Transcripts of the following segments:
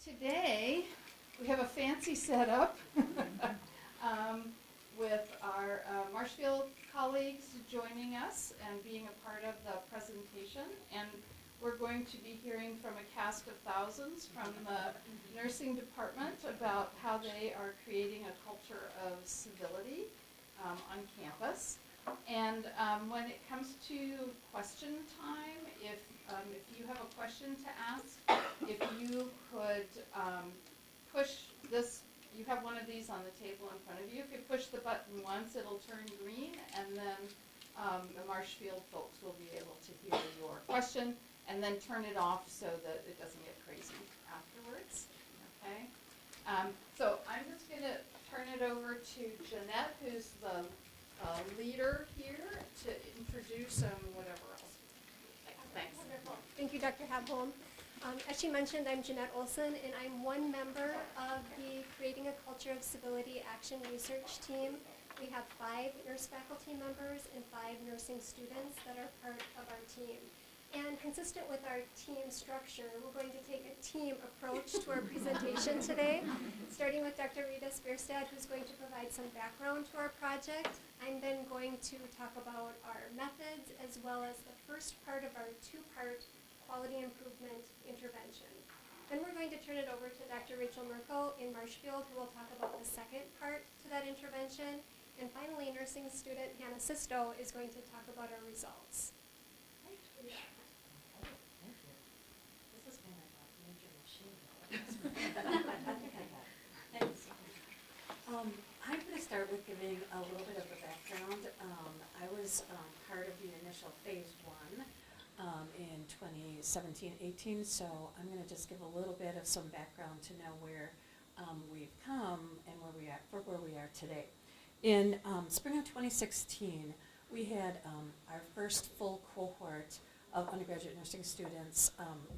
Today, we have a fancy setup with our Marshfield colleagues joining us and being a part of the presentation. And we're going to be hearing from a cast of thousands from the nursing department about how they are creating a culture of civility on campus. And when it comes to question time, if you have a question to ask, if you could push this, you have one of these on the table in front of you. If you push the button once, it'll turn green, and then the Marshfield folks will be able to hear your question, and then turn it off so that it doesn't get crazy afterwards. Okay? So I'm just going to turn it over to Jeanette, who's the leader here, to introduce whatever else. Thanks. Wonderful. Thank you, Dr. Habholm. As she mentioned, I'm Jeanette Olsen, and I'm one member of the Creating a Culture of Civility Action Research Team. We have 5 nurse faculty members and 5 nursing students that are part of our team. And consistent with our team structure, we're going to take a team approach to our presentation today, starting with Dr. Rita Spearstad, who's going to provide some background to our project. I'm then going to talk about our methods as well as the first part of our 2-part quality improvement intervention. Then we're going to turn it over to Dr. Rachel Merkel in Marshfield, who will talk about the second part to that intervention. And finally, nursing student Hannah Sisto is going to talk about our results. Thanks. I'm going to start with giving a little bit of a background. I was part of the initial phase 1 in 2017-18, so I'm going to just give a little bit of some background to know where we've come and where we are today. In spring of 2016, we had our first full cohort of undergraduate nursing students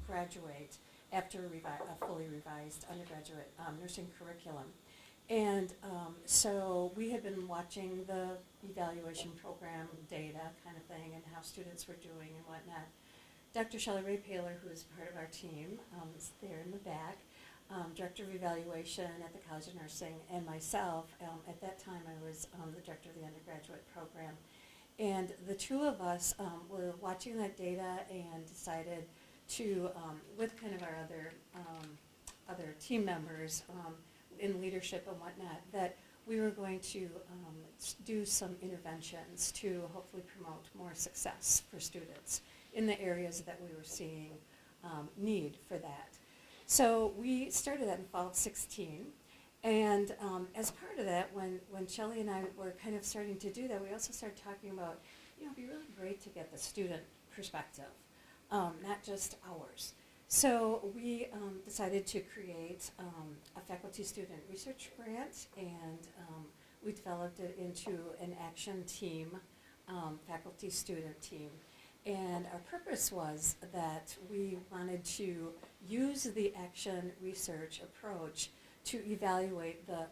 graduate after a fully revised undergraduate nursing curriculum. And so we had been watching the evaluation program data kind of thing and how students were doing and whatnot. Dr. Shelley Ray Paler, who is part of our team, is there in the back, Director of Evaluation at the College of Nursing, and myself, at that time I was the Director of the undergraduate program. And the two of us were watching that data and decided to, with kind of our other team members in leadership and whatnot, that we were going to do some interventions to hopefully promote more success for students in the areas that we were seeing need for that. So we started that in fall of 16, and as part of that, when Shelley and I were kind of starting to do that, we also started talking about, it'd be really great to get the student perspective, not just ours. So we decided to create a faculty-student research grant, and we developed it into an action team, faculty-student team. And our purpose was that we wanted to use the action research approach to evaluate the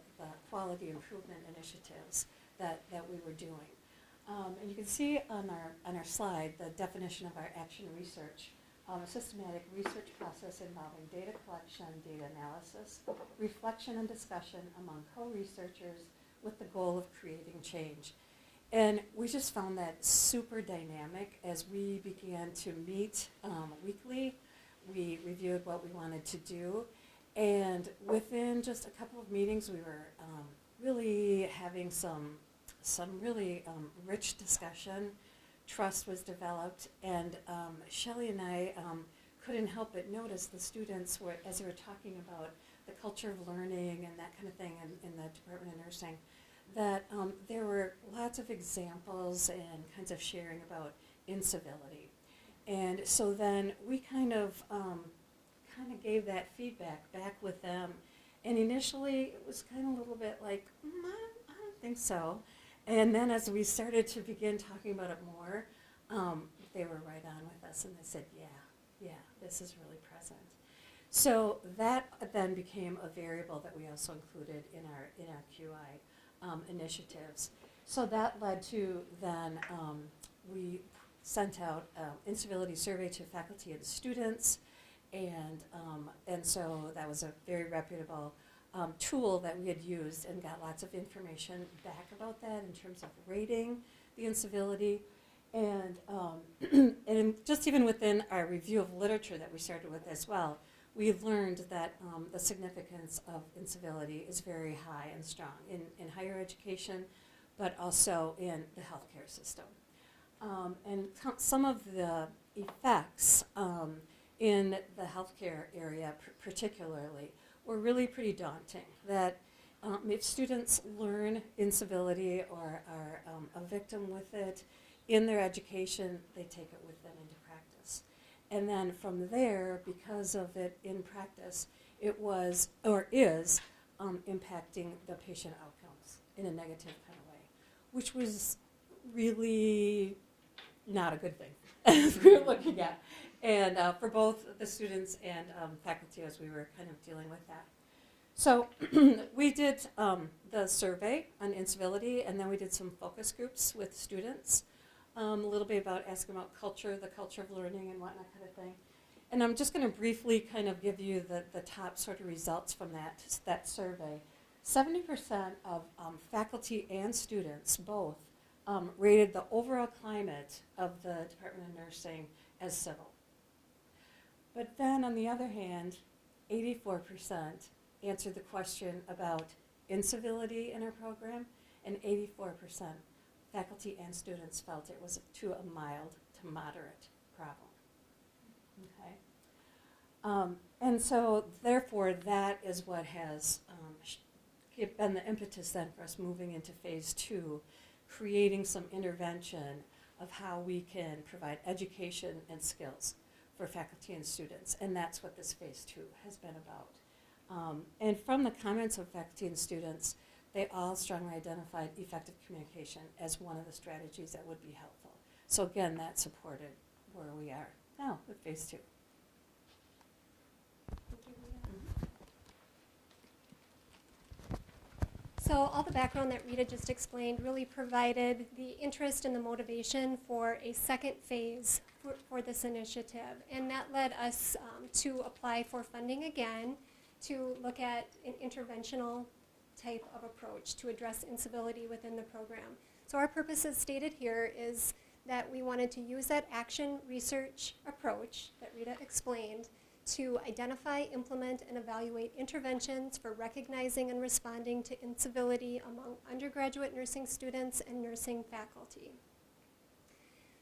quality improvement initiatives that we were doing. And you can see on our slide the definition of our action research. A systematic research process involving data collection, data analysis, reflection and discussion among co-researchers with the goal of creating change. And we just found that super dynamic as we began to meet weekly. We reviewed what we wanted to do, and within just a couple of meetings we were really having some really rich discussion. Trust was developed, and Shelley and I couldn't help but notice the students were, as they were talking about the culture of learning and that kind of thing in the Department of Nursing, that there were lots of examples and kinds of sharing about incivility. And so then we kind of gave that feedback back with them, and initially it was kind of a little bit like, I don't think so. And then as we started to begin talking about it more, they were right on with us, and they said, yeah, this is really present. So that then became a variable that we also included in our QI initiatives. So that led to then we sent out an incivility survey to faculty and students, And so that was a very reputable tool that we had used and got lots of information back about that in terms of rating the incivility. And, and just even within our review of literature that we started with as well, we learned that the significance of incivility is very high and strong in higher education, but also in the healthcare system. And some of the effects in the healthcare area particularly were really pretty daunting. That if students learn incivility or are a victim with it in their education, they take it with them into practice. And then from there, because of it in practice, it was or is impacting the patient outcomes in a negative kind of way, which was really not a good thing as we were looking at. And for both the students and faculty as we were kind of dealing with that. So we did the survey on incivility, and then we did some focus groups with students, a little bit about asking about culture, the culture of learning and whatnot kind of thing. And I'm just going to briefly kind of give you the top sort of results from that survey. 70% of faculty and students both rated the overall climate of the Department of Nursing as civil. But then on the other hand, 84% answered the question about incivility in our program, and 84% faculty and students felt it was a mild to moderate problem. Okay? And so therefore that is what has been the impetus then for us moving into phase 2, creating some intervention of how we can provide education and skills for faculty and students, and that's what this phase 2 has been about. And from the comments of faculty and students, they all strongly identified effective communication as one of the strategies that would be helpful. So again, that supported where we are now with phase 2. So all the background that Rita just explained really provided the interest and the motivation for a second phase for this initiative. And that led us to apply for funding again to look at an interventional type of approach to address incivility within the program. So our purpose as stated here is that we wanted to use that action research approach that Rita explained to identify, implement, and evaluate interventions for recognizing and responding to incivility among undergraduate nursing students and nursing faculty.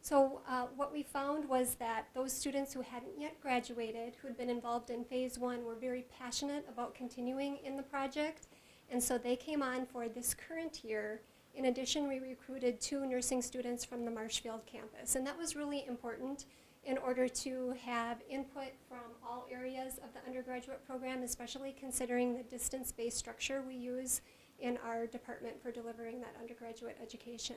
So what we found was that those students who hadn't yet graduated, who had been involved in phase 1, were very passionate about continuing in the project, and so they came on for this current year. In addition, we recruited 2 nursing students from the Marshfield campus, and that was really important in order to have input from all areas of the undergraduate program, especially considering the distance-based structure we use in our department for delivering that undergraduate education.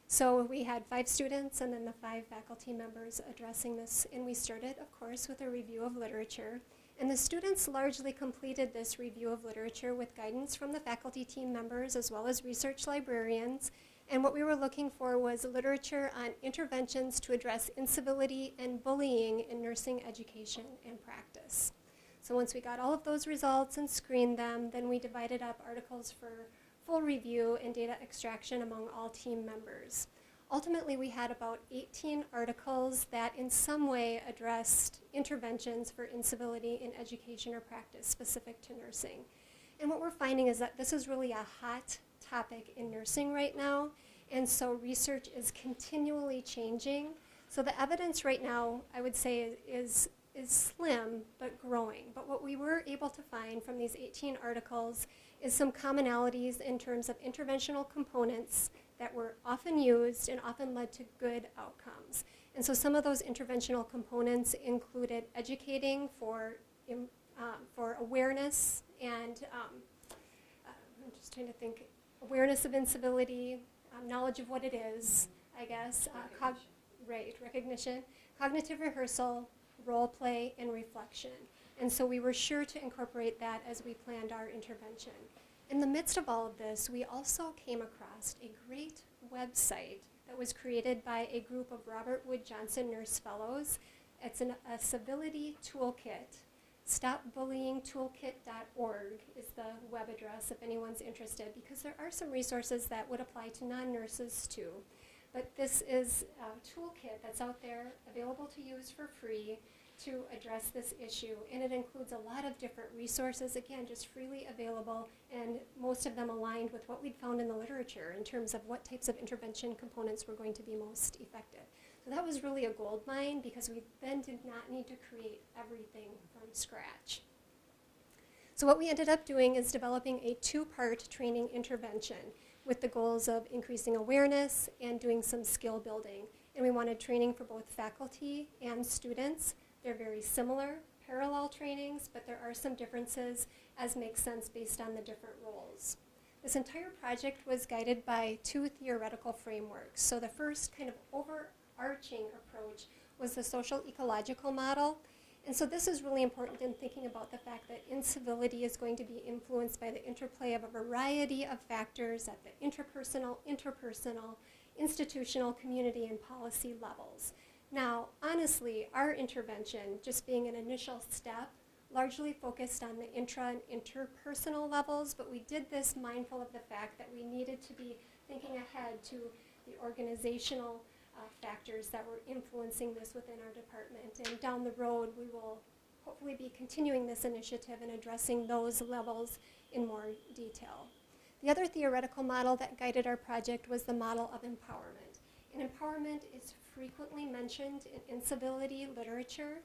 So we had 5 students and then the 5 faculty members addressing this, and we started, of course, with a review of literature. And the students largely completed this review of literature with guidance from the faculty team members as well as research librarians. And what we were looking for was literature on interventions to address incivility and bullying in nursing education and practice. So once we got all of those results and screened them, then we divided up articles for full review and data extraction among all team members. Ultimately, we had about 18 articles that in some way addressed interventions for incivility in education or practice specific to nursing. And what we're finding is that this is really a hot topic in nursing right now, and so research is continually changing. So the evidence right now, I would say, is slim but growing. But what we were able to find from these 18 articles is some commonalities in terms of interventional components that were often used and often led to good outcomes. And so some of those interventional components included educating for awareness and, I'm just trying to think, awareness of incivility, knowledge of what it is, I guess, recognition, cognitive rehearsal, role play, and reflection. And so we were sure to incorporate that as we planned our intervention. In the midst of all of this, we also came across a great website that was created by a group of Robert Wood Johnson Nurse Fellows It's a civility toolkit. StopBullyingToolkit.org is the web address if anyone's interested, because there are some resources that would apply to non-nurses too. But this is a toolkit that's out there available to use for free to address this issue, and it includes a lot of different resources, again, just freely available, and most of them aligned with what we'd found in the literature in terms of what types of intervention components were going to be most effective. So that was really a gold mine, because we then did not need to create everything from scratch. So what we ended up doing is developing a 2-part training intervention with the goals of increasing awareness and doing some skill building. And we wanted training for both faculty and students. They're very similar, parallel trainings, but there are some differences as makes sense based on the different roles. This entire project was guided by 2 theoretical frameworks. So the first kind of overarching approach was the social ecological model. And so this is really important in thinking about the fact that incivility is going to be influenced by the interplay of a variety of factors at the interpersonal, institutional, community, and policy levels. Now, honestly, our intervention, just being an initial step, largely focused on the intra and interpersonal levels, but we did this mindful of the fact that we needed to be thinking ahead to the organizational factors that were influencing this within our department. And down the road, we will hopefully be continuing this initiative and addressing those levels in more detail. The other theoretical model that guided our project was the model of empowerment. And empowerment is frequently mentioned in incivility literature.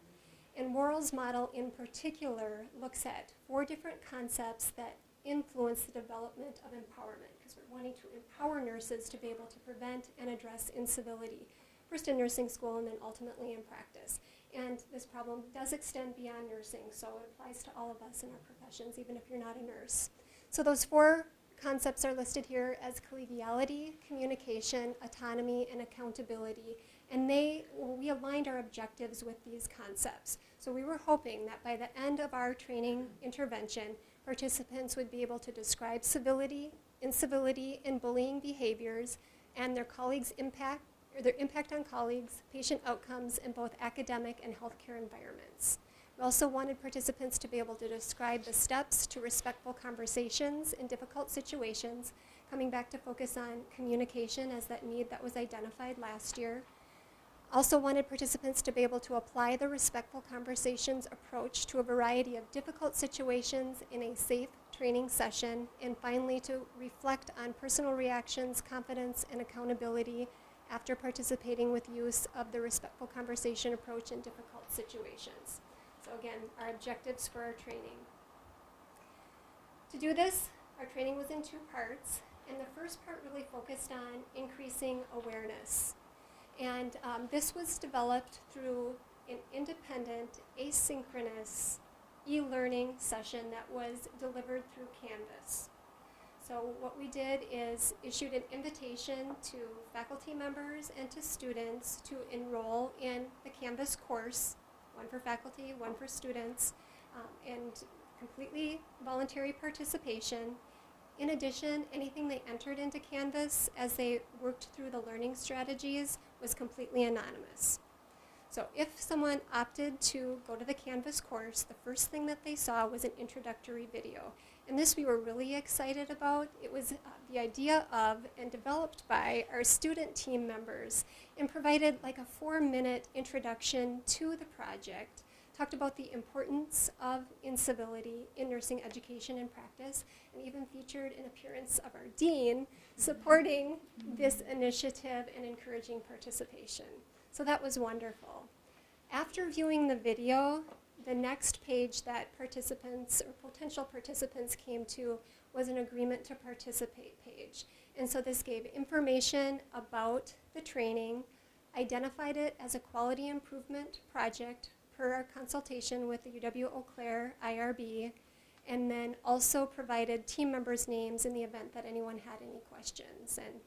And Worrell's model in particular looks at 4 different concepts that influence the development of empowerment, because we're wanting to empower nurses to be able to prevent and address incivility, first in nursing school and then ultimately in practice. And this problem does extend beyond nursing, so it applies to all of us in our professions, even if you're not a nurse. So those 4 concepts are listed here as collegiality, communication, autonomy, and accountability. And we aligned our objectives with these concepts. So we were hoping that by the end of our training intervention, participants would be able to describe civility, incivility, and bullying behaviors, and their colleagues' impact, or their impact on colleagues, patient outcomes in both academic and healthcare environments. We also wanted participants to be able to describe the steps to respectful conversations in difficult situations, coming back to focus on communication as that need that was identified last year. Also wanted participants to be able to apply the respectful conversations approach to a variety of difficult situations in a safe training session, and finally to reflect on personal reactions, confidence, and accountability after participating with use of the respectful conversation approach in difficult situations. So again, our objectives for our training. To do this, our training was in 2 parts, and the first part really focused on increasing awareness. And this was developed through an independent, asynchronous e-learning session that was delivered through Canvas. So what we did is issued an invitation to faculty members and to students to enroll in the Canvas course, 1 for faculty, 1 for students, and completely voluntary participation. In addition, anything they entered into Canvas as they worked through the learning strategies was completely anonymous. So if someone opted to go to the Canvas course, the first thing that they saw was an introductory video. And this we were really excited about. It was the idea of and developed by our student team members and provided like a 4-minute introduction to the project, talked about the importance of incivility in nursing education and practice, and even featured an appearance of our dean supporting this initiative and encouraging participation. So that was wonderful. After viewing the video, the next page that participants or potential participants came to was an agreement to participate page. And so this gave information about the training, identified it as a quality improvement project per our consultation with the UW-Eau Claire IRB, and then also provided team members' names in the event that anyone had any questions. And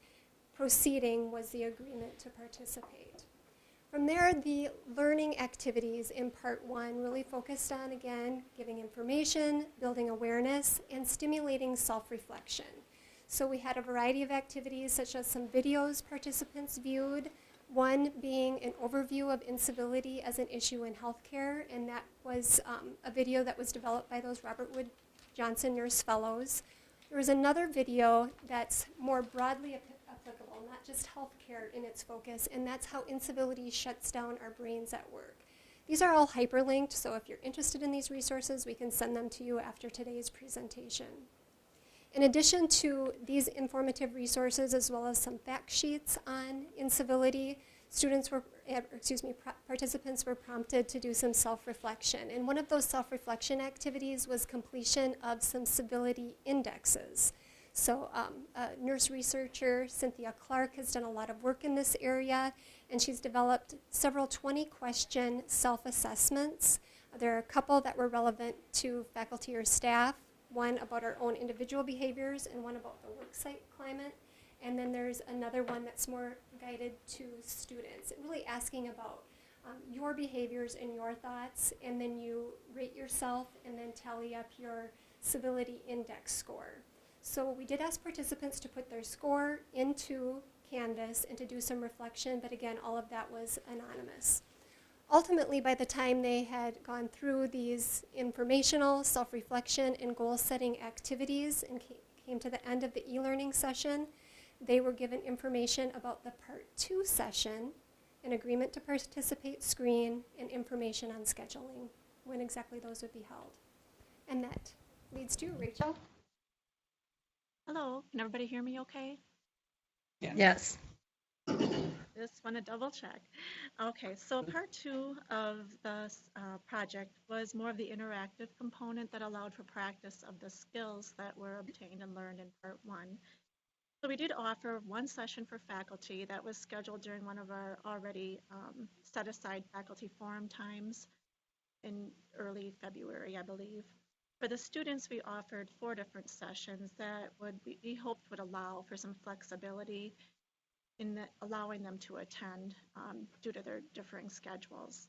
proceeding was the agreement to participate. From there, the learning activities in part 1 really focused on, again, giving information, building awareness, and stimulating self-reflection. So we had a variety of activities such as some videos participants viewed, One being an overview of incivility as an issue in healthcare, and that was a video that was developed by those Robert Wood Johnson Nurse Fellows. There was another video that's more broadly applicable, not just healthcare in its focus, and that's how incivility shuts down our brains at work. These are all hyperlinked, so if you're interested in these resources, we can send them to you after today's presentation. In addition to these informative resources, as well as some fact sheets on incivility, participants were prompted to do some self-reflection. And one of those self-reflection activities was completion of some civility indexes. So a nurse researcher, Cynthia Clark, has done a lot of work in this area, and she's developed several 20-question self-assessments. There are a couple that were relevant to faculty or staff, one about our own individual behaviors and one about the worksite climate. And then there's another one that's more guided to students, really asking about your behaviors and your thoughts, and then you rate yourself and then tally up your civility index score. So we did ask participants to put their score into Canvas and to do some reflection, but again, all of that was anonymous. Ultimately, by the time they had gone through these informational, self-reflection, and goal-setting activities and came to the end of the e-learning session, they were given information about the Part 2 session, an agreement to participate screen, and information on scheduling, when exactly those would be held. And that leads to Rachel. Hello, can everybody hear me okay? Yes. Just want to double check. Okay, so part 2 of the project was more of the interactive component that allowed for practice of the skills that were obtained and learned in part 1. So we did offer one session for faculty that was scheduled during one of our already set aside faculty forum times in early February, I believe. For the students, we offered 4 different sessions that we hoped would allow for some flexibility in allowing them to attend due to their differing schedules.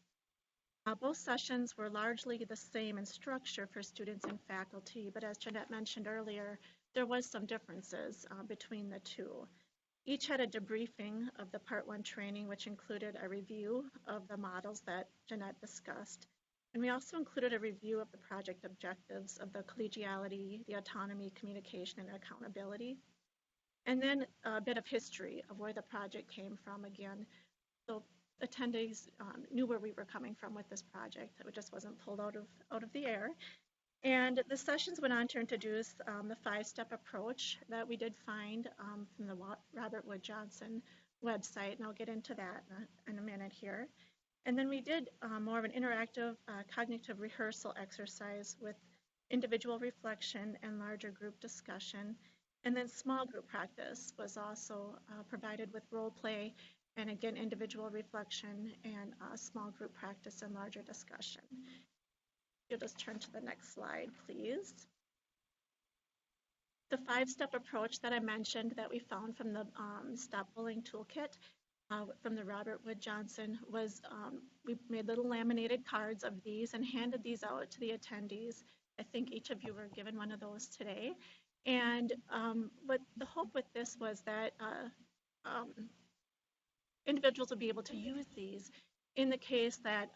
Both sessions were largely the same in structure for students and faculty, but as Jeanette mentioned earlier, there was some differences between the two. Each had a debriefing of the Part 1 training, which included a review of the models that Jeanette discussed. And we also included a review of the project objectives of the collegiality, the autonomy, communication, and accountability. And then a bit of history of where the project came from again. So attendees knew where we were coming from with this project. It just wasn't pulled out of the air. And the sessions went on to introduce the 5-step approach that we did find from the Robert Wood Johnson website, and I'll get into that in a minute here. And then we did more of an interactive cognitive rehearsal exercise with individual reflection and larger group discussion. And then small group practice was also provided with role play and again individual reflection and small group practice and larger discussion. You'll just turn to the next slide, please. The 5-step approach that I mentioned that we found from the Stop Bullying Toolkit from the Robert Wood Johnson was we made little laminated cards of these and handed these out to the attendees. I think each of you were given one of those today. And what the hope with this was that individuals would be able to use these in the case that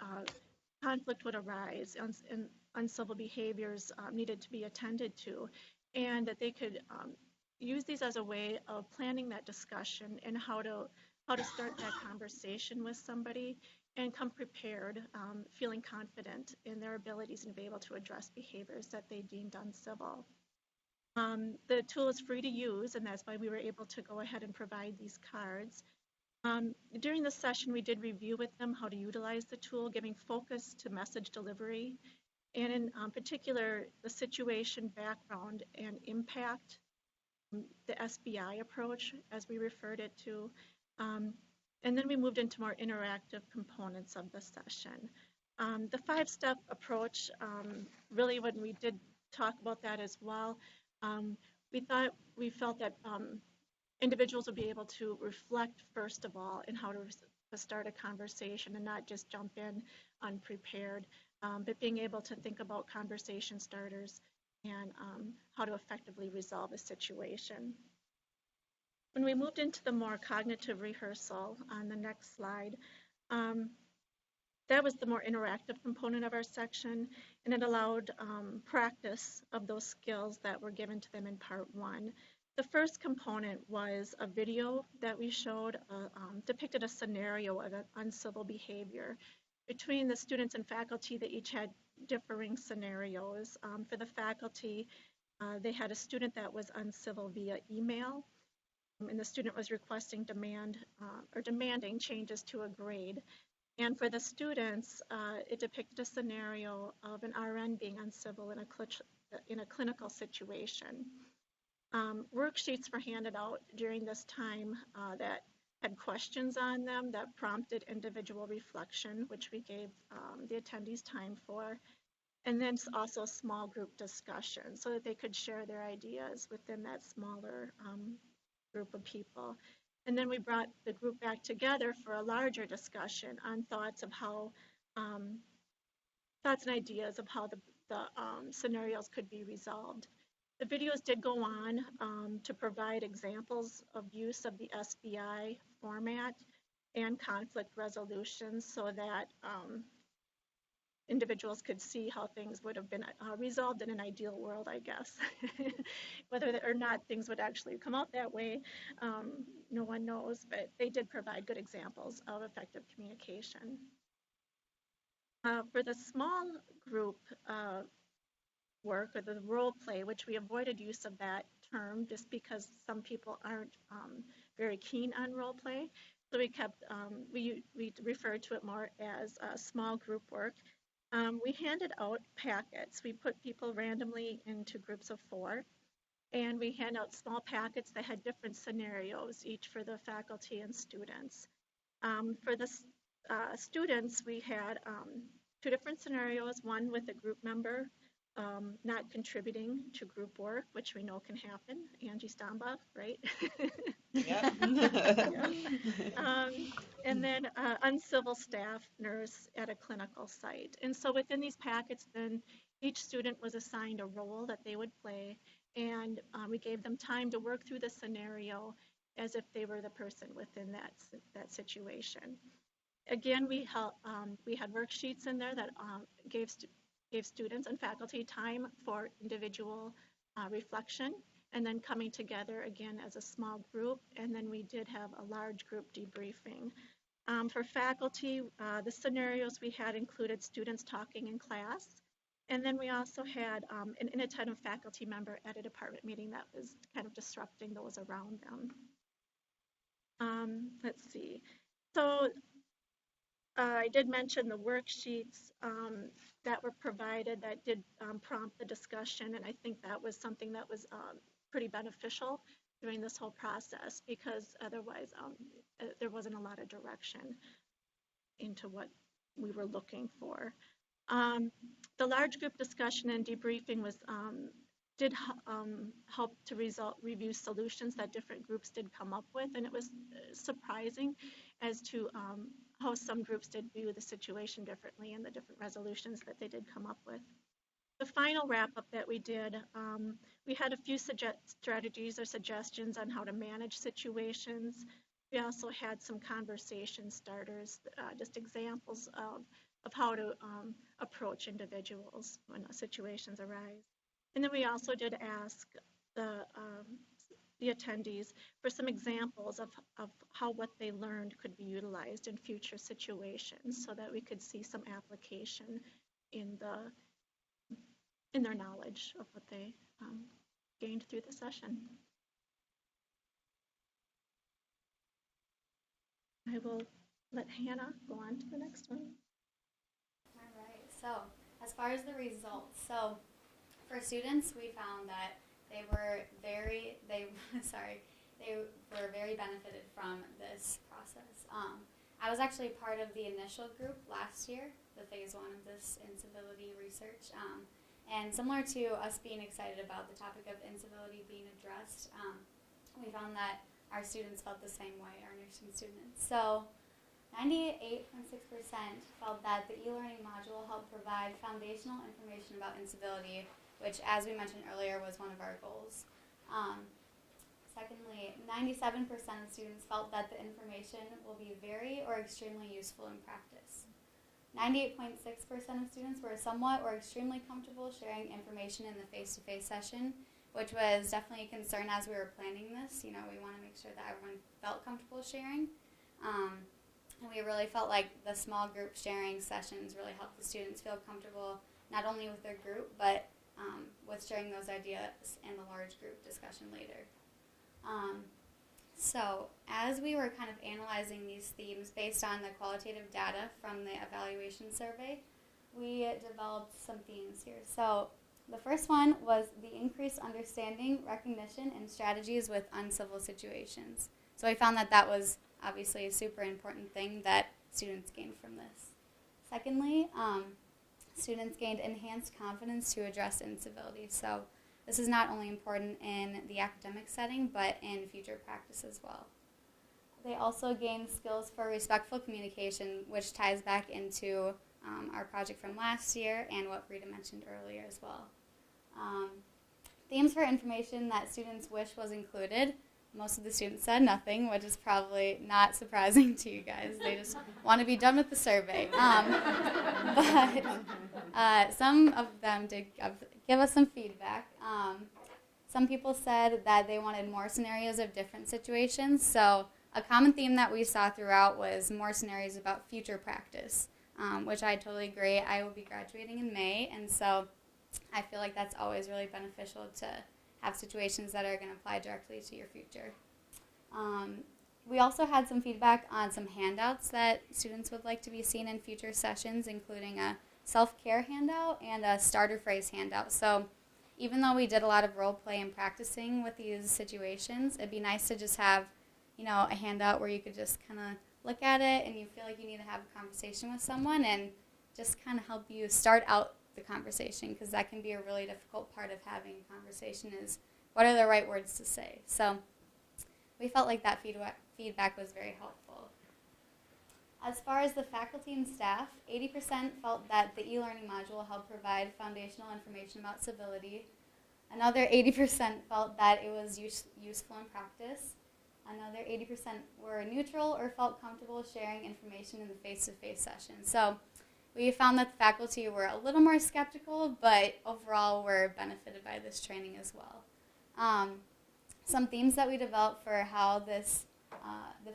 conflict would arise and uncivil behaviors needed to be attended to, and that they could use these as a way of planning that discussion and how to start that conversation with somebody and come prepared, feeling confident in their abilities and be able to address behaviors that they deemed uncivil. The tool is free to use, and that's why we were able to go ahead and provide these cards. During the session, we did review with them how to utilize the tool, giving focus to message delivery, and in particular, the situation, background, and impact, the SBI approach, as we referred it to. And then we moved into more interactive components of the session. The 5-step approach, really when we did talk about that as well, we felt that individuals would be able to reflect first of all in how to start a conversation and not just jump in unprepared, but being able to think about conversation starters and how to effectively resolve a situation. When we moved into the more cognitive rehearsal on the next slide, that was the more interactive component of our section, and it allowed practice of those skills that were given to them in part one. The first component was a video that we showed, depicted a scenario of uncivil behavior between the students and faculty. That each had differing scenarios. For the faculty, they had a student that was uncivil via email, and the student was requesting demanding changes to a grade. And for the students, it depicted a scenario of an RN being uncivil in a clinical situation. Worksheets were handed out during this time that had questions on them that prompted individual reflection, which we gave the attendees time for. And then also a small group discussion so that they could share their ideas within that smaller group of people. And then we brought the group back together for a larger discussion on thoughts and ideas of how the scenarios could be resolved. The videos did go on to provide examples of use of the SBI format and conflict resolution so that individuals could see how things would have been resolved in an ideal world, I guess. Whether or not things would actually come out that way, no one knows, but they did provide good examples of effective communication. For the small group work, or the role play, which we avoided use of that term just because some people aren't very keen on role play. So we kept, we referred to it more as small group work. We handed out packets. We put people randomly into groups of 4, and we hand out small packets that had different scenarios, each for the faculty and students. For the students, we had 2 different scenarios, one with a group member not contributing to group work, which we know can happen. Angie Stamba, right? Yep. And then uncivil staff nurse at a clinical site. And so within these packets, then each student was assigned a role that they would play, and we gave them time to work through the scenario as if they were the person within that situation. Again, we had worksheets in there that gave students and faculty time for individual reflection, and then coming together again as a small group. And then we did have a large group debriefing. For faculty, the scenarios we had included students talking in class, and then we also had an inattentive faculty member at a department meeting that was kind of disrupting those around them. Let's see. So I did mention the worksheets that were provided that did prompt the discussion, and I think that was something that was pretty beneficial during this whole process, because otherwise there wasn't a lot of direction into what we were looking for. The large group discussion and debriefing did help to review solutions that different groups did come up with, and it was surprising as to how some groups did view the situation differently and the different resolutions that they did come up with. The final wrap-up that we did, we had a few strategies or suggestions on how to manage situations. We also had some conversation starters, just examples of how to approach individuals when situations arise. And then we also did ask the attendees for some examples of how what they learned could be utilized in future situations, so that we could see some application in their knowledge of what they gained through the session. I will let Hannah go on to the next one. All right, so as far as the results, so for students, we found that they were very benefited from this process. I was actually part of the initial group last year, the phase 1 of this incivility research. And similar to us being excited about the topic of incivility being addressed, we found that our students felt the same way, our nursing students. So 98.6% felt that the e-learning module helped provide foundational information about incivility, which, as we mentioned earlier, was one of our goals. Secondly, 97% of students felt that the information will be very or extremely useful in practice. 98.6% of students were somewhat or extremely comfortable sharing information in the face-to-face session, which was definitely a concern as we were planning this. You know, we want to make sure that everyone felt comfortable sharing. And we really felt like the small group sharing sessions really helped the students feel comfortable not only with their group, but with sharing those ideas in the large group discussion later. So as we were kind of analyzing these themes based on the qualitative data from the evaluation survey, we developed some themes here. So the first one was the increased understanding, recognition, and strategies with uncivil situations. So we found that that was obviously a super important thing that students gained from this. Secondly, students gained enhanced confidence to address incivility. So this is not only important in the academic setting, but in future practice as well. They also gained skills for respectful communication, which ties back into our project from last year and what Rita mentioned earlier as well. Themes for information that students wish was included. Most of the students said nothing, which is probably not surprising to you guys. They just want to be done with the survey. But some of them did give us some feedback. Some people said that they wanted more scenarios of different situations. So a common theme that we saw throughout was more scenarios about future practice, which I totally agree. I will be graduating in May, and so I feel like that's always really beneficial to have situations that are going to apply directly to your future. We also had some feedback on some handouts that students would like to be seen in future sessions, including a self-care handout and a starter phrase handout. So even though we did a lot of role play and practicing with these situations, it'd be nice to just have, you know, a handout where you could just kind of look at it and you feel like you need to have a conversation with someone and just kind of help you start out the conversation, because that can be a really difficult part of having a conversation is what are the right words to say. So we felt like that feedback was very helpful. As far as the faculty and staff, 80% felt that the e-learning module helped provide foundational information about civility. Another 80% felt that it was useful in practice. Another 80% were neutral or felt comfortable sharing information in the face-to-face session. So we found that the faculty were a little more skeptical, but overall were benefited by this training as well. Some themes that we developed for how the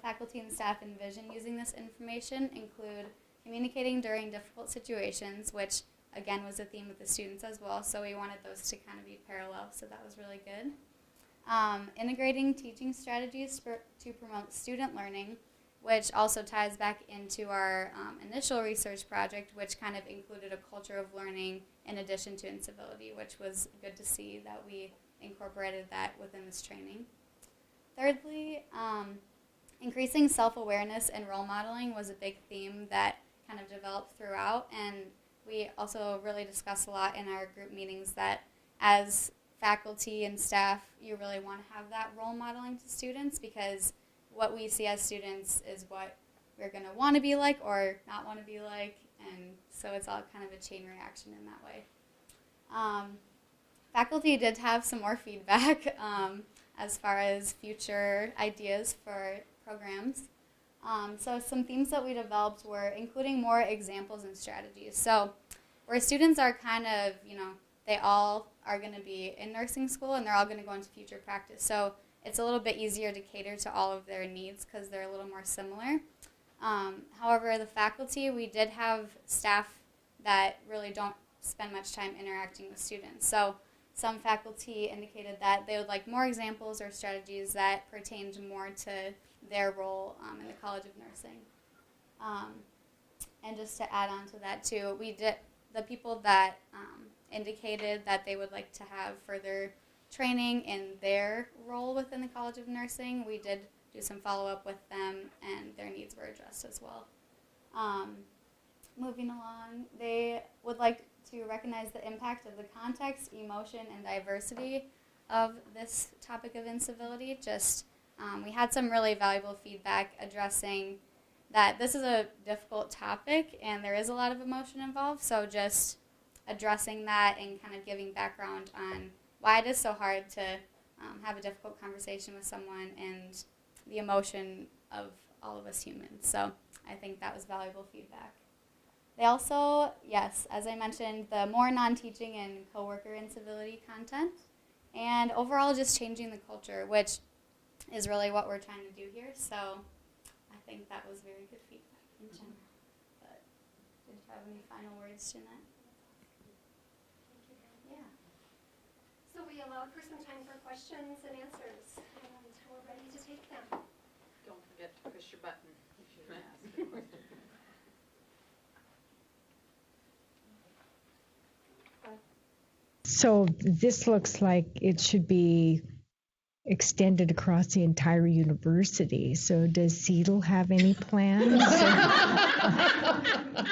faculty and staff envision using this information include communicating during difficult situations, which again was a theme with the students as well, so we wanted those to kind of be parallel, so that was really good. Integrating teaching strategies to promote student learning, which also ties back into our initial research project, which kind of included a culture of learning in addition to incivility, which was good to see that we incorporated that within this training. Thirdly, increasing self-awareness and role modeling was a big theme that kind of developed throughout, and we also really discussed a lot in our group meetings that as faculty and staff, you really want to have that role modeling to students, because what we see as students is what we're going to want to be like or not want to be like, and so it's all kind of a chain reaction in that way. Faculty did have some more feedback as far as future ideas for programs. So some themes that we developed were including more examples and strategies. So where students are kind of, you know, they all are going to be in nursing school and they're all going to go into future practice. So it's a little bit easier to cater to all of their needs because they're a little more similar. However, the faculty, we did have staff that really don't spend much time interacting with students. So some faculty indicated that they would like more examples or strategies that pertained more to their role in the College of Nursing. And just to add on to that too, the people that indicated that they would like to have further training in their role within the College of Nursing, we did do some follow-up with them and their needs were addressed as well. Moving along, they would like to recognize the impact of the context, emotion, and diversity of this topic of incivility. We had some really valuable feedback addressing that this is a difficult topic and there is a lot of emotion involved, so just addressing that and kind of giving background on why it is so hard to have a difficult conversation with someone and the emotion of all of us humans. So I think that was valuable feedback. They also, yes, as I mentioned, the more non-teaching and coworker incivility content, and overall just changing the culture, which is really what we're trying to do here. So I think that was very good feedback in general. But did you have any final words, Jeanette? Yeah. So we allowed for some time for questions and answers, and we're ready to take them. Don't forget to push your button if you want to ask a question. So this looks like it should be extended across the entire university. So does CETL have any plans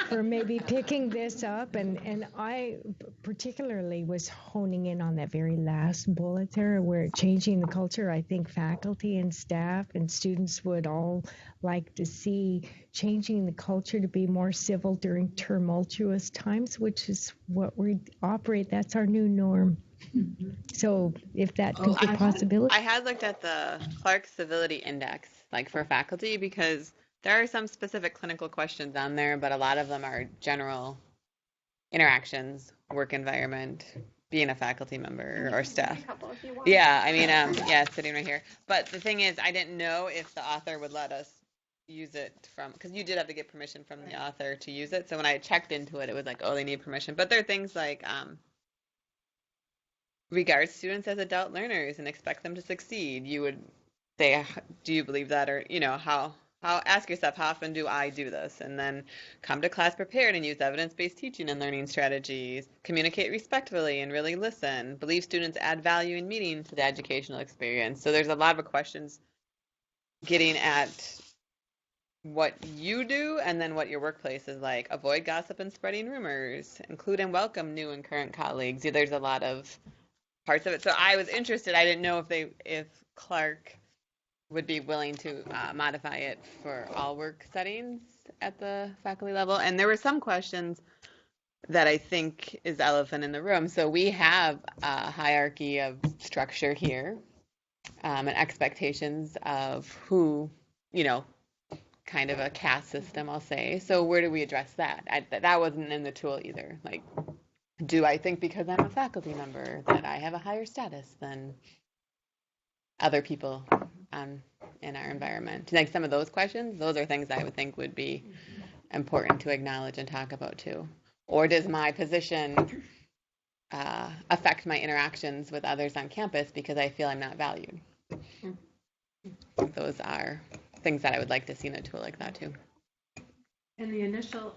for maybe picking this up? And I particularly was honing in on that very last bullet there, where changing the culture. I think faculty and staff and students would all like to see changing the culture to be more civil during tumultuous times, which is what we operate. That's our new norm. So if that could be a possibility. I had looked at the Clark Civility Index, like for faculty, because there are some specific clinical questions on there, but a lot of them are general interactions, work environment, being a faculty member or staff. Yeah, I mean, yeah, it's sitting right here. But the thing is, I didn't know if the author would let us use it from, because you did have to get permission from the author to use it. So when I checked into it, it was like, oh, they need permission. But there are things like, regard students as adult learners and expect them to succeed. You would say, do you believe that? Or, how ask yourself, how often do I do this? And then come to class prepared and use evidence-based teaching and learning strategies. Communicate respectfully and really listen. Believe students add value and meaning to the educational experience. So there's a lot of questions getting at what you do and then what your workplace is like. Avoid gossip and spreading rumors. Include and welcome new and current colleagues. There's a lot of parts of it. So I was interested. I didn't know if Clark would be willing to modify it for all work settings at the faculty level. And there were some questions that I think is elephant in the room. So we have a hierarchy of structure here, and expectations of who, kind of a caste system, I'll say. So where do we address that? That wasn't in the tool either. Like, do I think because I'm a faculty member that I have a higher status than other people in our environment? Like some of those questions, those are things I would think would be important to acknowledge and talk about too. Or does my position affect my interactions with others on campus because I feel I'm not valued? Those are things that I would like to see in a tool like that too. In the initial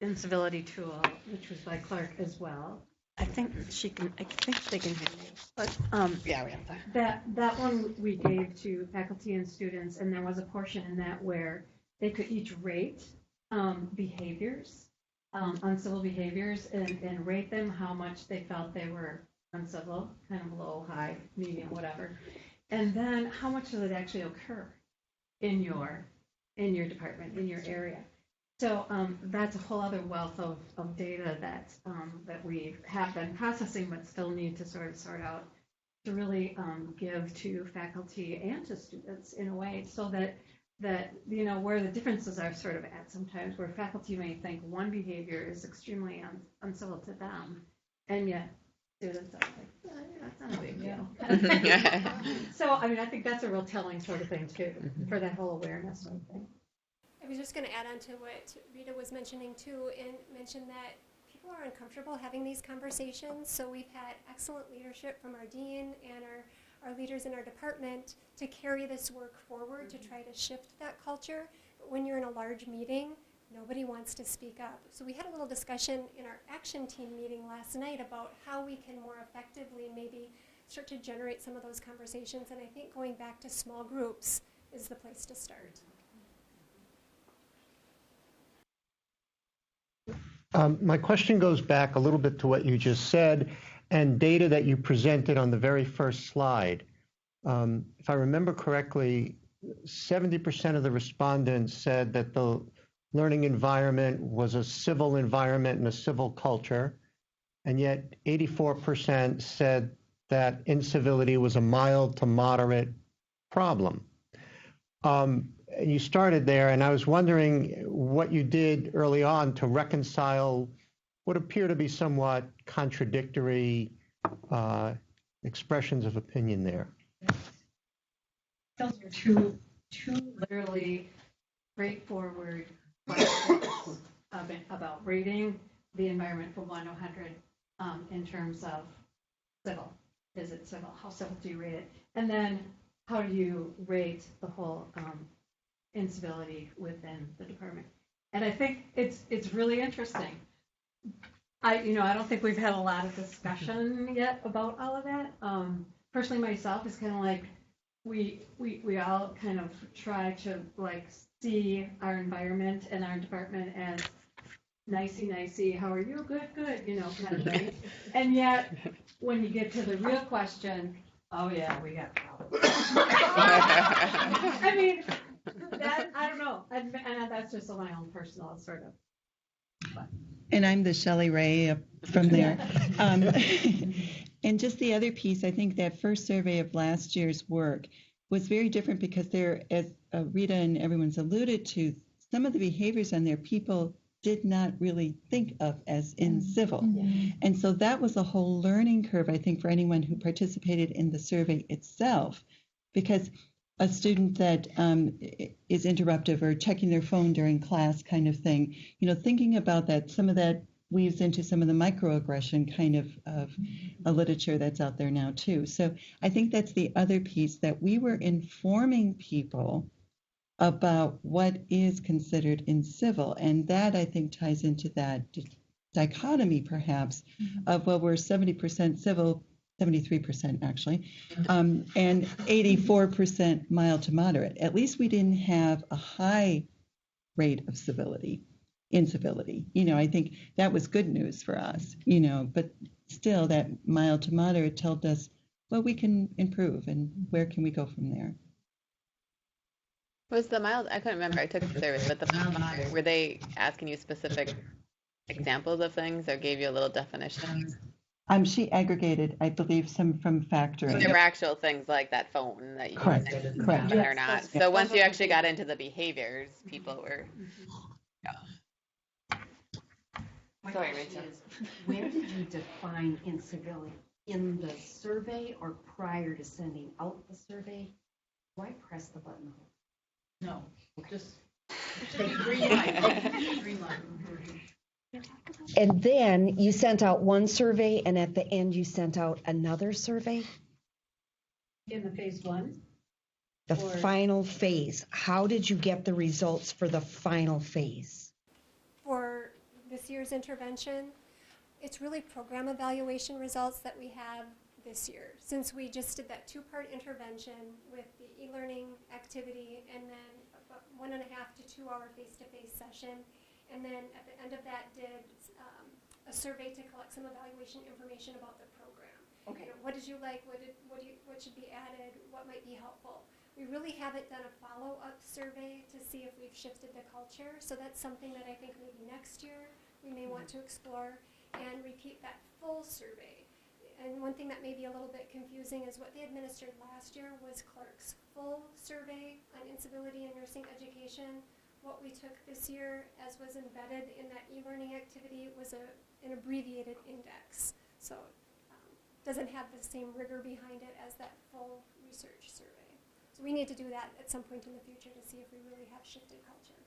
Incivility tool, which was by Clark as well. I think they can hear me. But yeah, we have that. That one we gave to faculty and students, and there was a portion in that where they could each rate behaviors, uncivil behaviors, and rate them how much they felt they were uncivil, kind of low, high, medium, whatever, and then how much did it actually occur in your department, in your area. So that's a whole other wealth of data that we have been processing but still need to sort out to really give to faculty and to students in a way so that where the differences are sort of at sometimes where faculty may think one behavior is extremely uncivil to them and yet students are like, that's not a big deal. So I think that's a real telling sort of thing too for that whole awareness sort of thing. I was just going to add on to what Rita was mentioning too, and mention that people are uncomfortable having these conversations. So we've had excellent leadership from our dean and our leaders in our department to carry this work forward to try to shift that culture. But when you're in a large meeting, nobody wants to speak up. So we had a little discussion in our action team meeting last night about how we can more effectively maybe start to generate some of those conversations. And I think going back to small groups is the place to start. My question goes back a little bit to what you just said and data that you presented on the very first slide. If I remember correctly, 70% of the respondents said that the learning environment was a civil environment and a civil culture, and yet 84% said that incivility was a mild to moderate problem. You started there, and I was wondering what you did early on to reconcile what appear to be somewhat contradictory expressions of opinion there. Those are two literally straightforward questions about rating the environment from 1 to 100 in terms of civil. Is it civil? How civil do you rate it? And then how do you rate the whole incivility within the department? And I think it's really interesting. I don't think we've had a lot of discussion yet about all of that. Personally, myself is kind of like we all kind of try to like see our environment and our department as nicey, how are you? Good, kind of thing. And yet, when you get to the real question, oh yeah, we got problems. I mean, I don't know. And that's just my own personal sort of. And I'm the Shelley Ray from there. And just the other piece, I think that first survey of last year's work was very different because there, as Rita and everyone's alluded to, some of the behaviors on there people did not really think of as incivil. And so that was a whole learning curve, I think, for anyone who participated in the survey itself, because a student that is interruptive or checking their phone during class kind of thing, thinking about that, some of that weaves into some of the microaggression kind of a literature that's out there now too. So I think that's the other piece, that we were informing people about what is considered incivil. And that, I think, ties into that dichotomy, perhaps, of, well, we're 70% civil, 73% actually, and 84% mild to moderate. At least we didn't have a high rate of incivility. I think that was good news for us, but still that mild to moderate told us, well, we can improve, and where can we go from there? Was the mild, I couldn't remember, I took the service, but the mild moderate, were they asking you specific examples of things or gave you a little definition? She aggregated, I believe, some from factoring. There were actual things like that phone that you Correct. or not. So once you actually got into the behaviors, people were. My Sorry, question Rachel. is, where did you define incivility? In the survey or prior to sending out the survey? Do I press the button? No, just green light. Green light. And then you sent out one survey, and at the end you sent out another survey? In the phase one? The final phase. How did you get the results for the final phase? For this year's intervention, it's really program evaluation results that we have this year. Since we just did that 2-part intervention with the e-learning activity and then about 1.5 to 2 hour face-to-face session, and then at the end of that did a survey to collect some evaluation information about the program. Okay. What did you like? What should be added? What might be helpful? We really haven't done a follow-up survey to see if we've shifted the culture. So that's something that I think maybe next year we may want to explore and repeat that full survey. And one thing that may be a little bit confusing is what they administered last year was Clark's full survey on incivility in nursing education. What we took this year, as was embedded in that e-learning activity, was an abbreviated index. So doesn't have the same rigor behind it as that full research survey. So we need to do that at some point in the future to see if we really have shifted culture.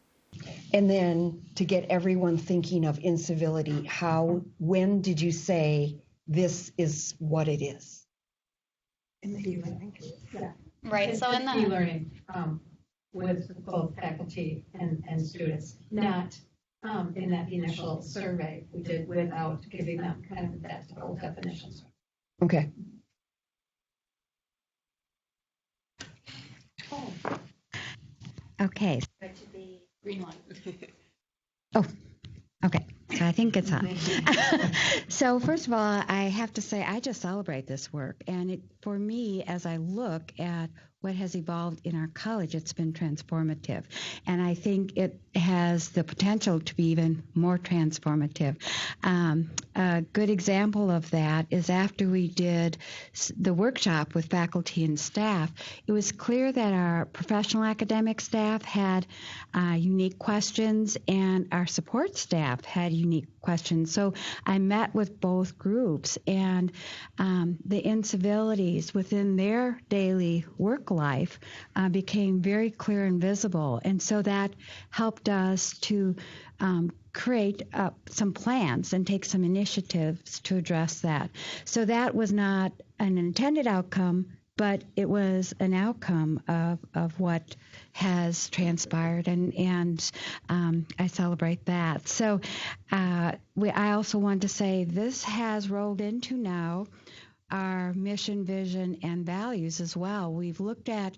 And then to get everyone thinking of incivility, when did you say this is what it is? In the e-learning. Yeah. Right, so in the e-learning with both faculty and students, not in that initial survey we did without giving them kind of that full definitions. Okay. Okay. That should be green light. Oh, okay. So I think it's on. So first of all, I have to say I just celebrate this work. And for me, as I look at what has evolved in our college, it's been transformative. And I think it has the potential to be even more transformative. A good example of that is after we did the workshop with faculty and staff, it was clear that our professional academic staff had unique questions and our support staff had unique questions. So I met with both groups, and the incivilities within their daily work life became very clear and visible. And so that helped us to create some plans and take some initiatives to address that. So that was not an intended outcome, but it was an outcome of what has transpired, and I celebrate that. So I also want to say this has rolled into now our mission, vision, and values as well. We've looked at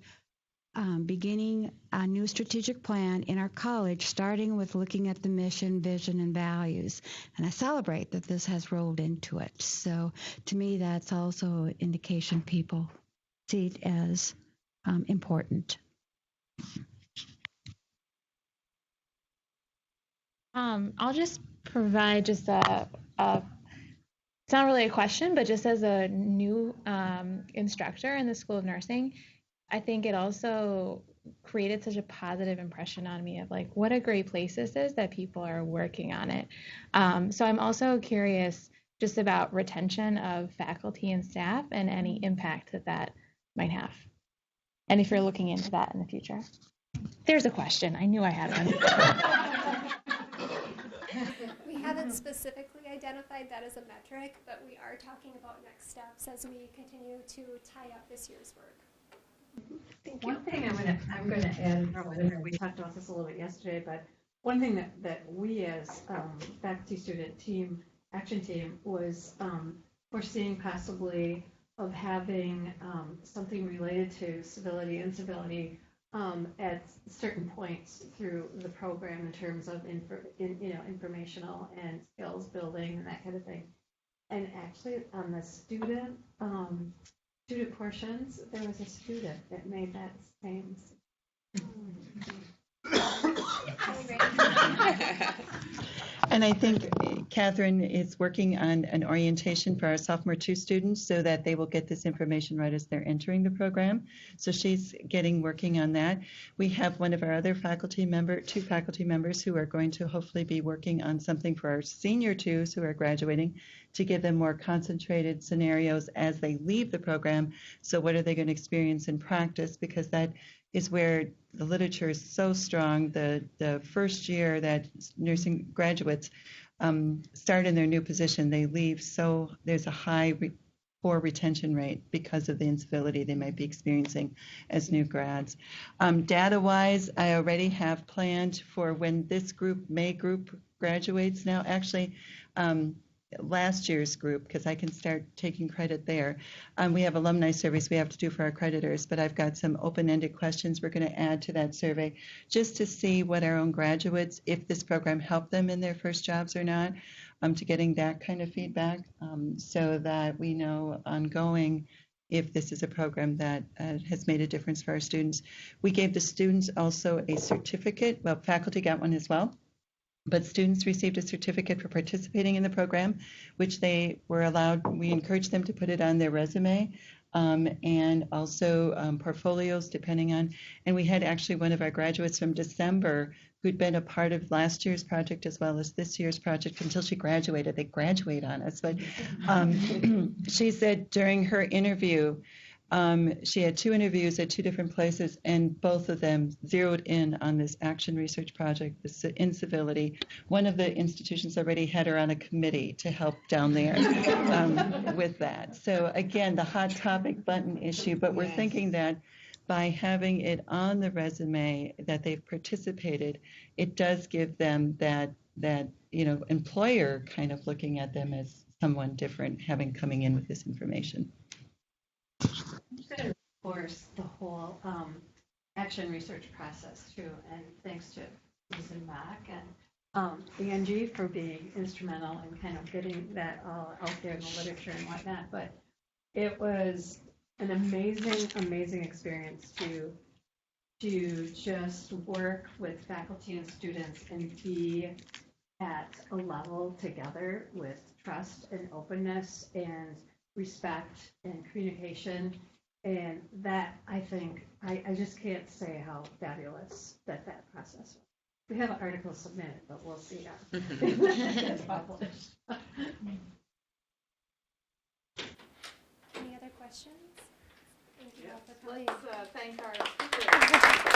beginning a new strategic plan in our college, starting with looking at the mission, vision, and values. And I celebrate that this has rolled into it. So to me, that's also an indication people see it as important. I'll just provide just it's not really a question, but just as a new instructor in the School of Nursing, I think it also created such a positive impression on me of like what a great place this is that people are working on it. So I'm also curious just about retention of faculty and staff and any impact that might have. And if you're looking into that in the future. There's a question. I knew I had one. We haven't specifically identified that as a metric, but we are talking about next steps as we continue to tie up this year's work. One thing I'm gonna add, we talked about this a little bit yesterday, but one thing that we as faculty student team, action team, was foreseeing possibly of having something related to civility, incivility at certain points through the program in terms of informational and skills building and that kind of thing. And actually on the student portions, there was a student that made that same. And I think Catherine is working on an orientation for our sophomore 2 students so that they will get this information right as they're entering the program. So she's working on that. We have one of our other two faculty members who are going to hopefully be working on something for our senior 2s who are graduating to give them more concentrated scenarios as they leave the program. So what are they going to experience in practice? Because that is where the literature is so strong. The first year that nursing graduates start in their new position, they leave, so there's a high poor retention rate because of the incivility they might be experiencing as new grads. Data-wise, I already have planned for when this May group graduates now. Actually, last year's group, because I can start taking credit there. We have alumni surveys we have to do for our accreditors, but I've got some open-ended questions we're going to add to that survey just to see what our own graduates, if this program helped them in their first jobs or not, to getting that kind of feedback so that we know ongoing if this is a program that has made a difference for our students. We gave the students also a certificate. Well, faculty got one as well. But students received a certificate for participating in the program, which they were allowed, we encouraged them to put it on their resume and also portfolios depending on, and we had actually one of our graduates from December who'd been a part of last year's project as well as this year's project until she graduated. They graduate on us, but she said during her interview, she had 2 interviews at 2 different places, and both of them zeroed in on this action research project, this incivility. One of the institutions already had her on a committee to help down there with that. So again, the hot topic button issue, but we're thinking that by having it on the resume that they've participated, it does give them that employer kind of looking at them as someone different, having coming in with this information. Of course, the whole action research process too, and thanks to Susan Mack and Angie for being instrumental in kind of getting that all out there in the literature and whatnot. But it was an amazing experience to just work with faculty and students and be at a level together with trust and openness and respect and communication. And that, I think, I just can't say how fabulous that process was. We have an article submitted, but we'll see how it's published. Any other questions? Thank you all for coming. Let's thank our speakers.